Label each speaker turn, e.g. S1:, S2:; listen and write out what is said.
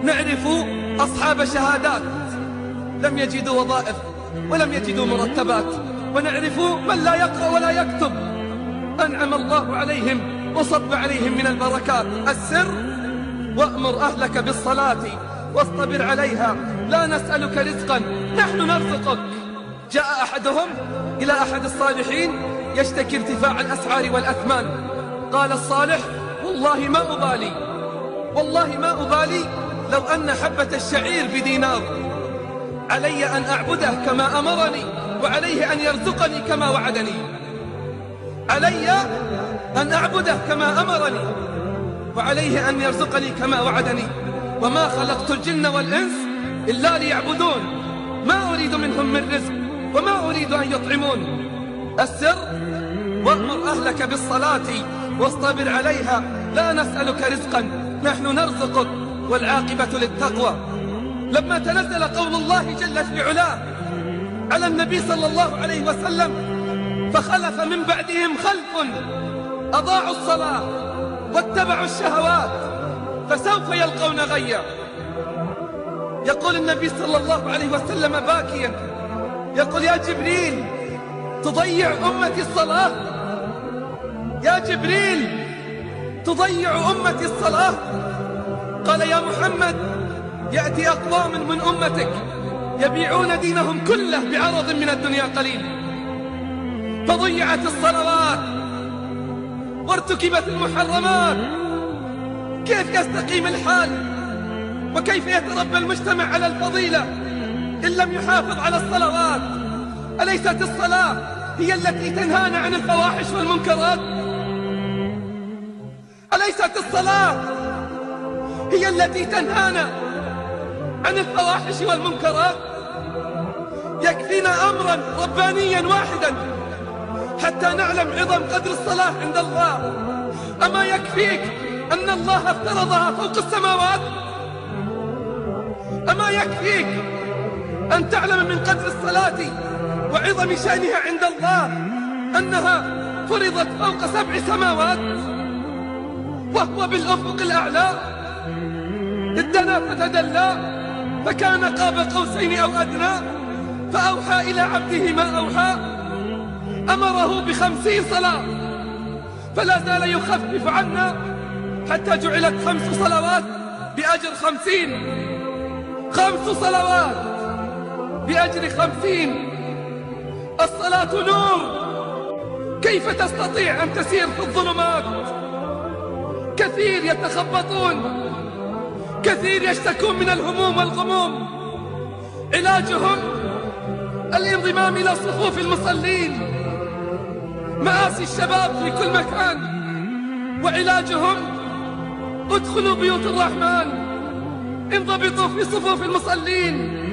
S1: نعرف أصحاب شهادات لم يجدوا وظائف ولم يجدوا مرتبات، ونعرف من لا يقرأ ولا يكتب أنعم الله عليهم وصب عليهم من البركات. السر: وأمر أهلك بالصلاة واصطبر عليها لا نسألك رزقا نحن نرزقك. جاء أحدهم إلى أحد الصالحين يشتكي ارتفاع الأسعار والأثمان. قال الصالح: والله ما أبالي لو أن حبة الشعير بدينار، علي أن أعبده كما أمرني وعليه أن يرزقني كما وعدني. علي أن أعبده كما أمرني وعليه أن يرزقني كما وعدني. وما خلقت الجن والإنس إلا ليعبدون، ما أريد منهم من رزق وما أريد أن يطعمون. السر: وأمر أهلك بالصلاة واصطبر عليها لا نسألك رزقا نحن نرزقك والعاقبة للتقوى. لما تنزل قول الله جل في علاه على النبي صلى الله عليه وسلم: فخلف من بعدهم خلف أضاعوا الصلاة واتبعوا الشهوات فسوف يلقون غيا. يقول النبي صلى الله عليه وسلم باكيا، يقول: يا جبريل تضيع أمتي الصلاة؟ يا جبريل تضيع أمتي الصلاة؟ قال: يا محمد يأتي أقوام من أمتك يبيعون دينهم كله بعرض من الدنيا قليل، فضيعت الصلوات وارتكبت المحرمات، كيف يستقيم الحال وكيف يتربى المجتمع على الفضيلة إن لم يحافظ على الصلوات؟ أليست الصلاة هي التي تنهانا عن الفواحش والمنكرات؟ أليست الصلاة هي التي تنهانا عن الفواحش والمنكرات؟ يكفينا أمرا ربانيا واحدا حتى نعلم عظم قدر الصلاة عند الله. أما يكفيك أن الله افترضها فوق السماوات؟ أما يكفيك أن تعلم من قدر الصلاة وعظم شأنها عند الله أنها فرضت فوق 7 سماوات وهو بالأفق الأعلى؟ ادنا فتدلى فكان قاب قوسين أو أدنى فأوحى إلى عبده ما أوحى. أمره ب50 صلاة فلا زال يخفف عنا حتى جعلت 5 صلوات بأجر 50، 5 صلوات بأجر 50. الصلاة نور، كيف تستطيع أن تسير في الظلمات؟ كثير يتخبطون، كثير يشتكون من الهموم والغموم، علاجهم الانضمام إلى صفوف المصلين، مآسي الشباب في كل مكان، وعلاجهم ادخلوا بيوت الرحمن، انضبطوا في صفوف المصلين.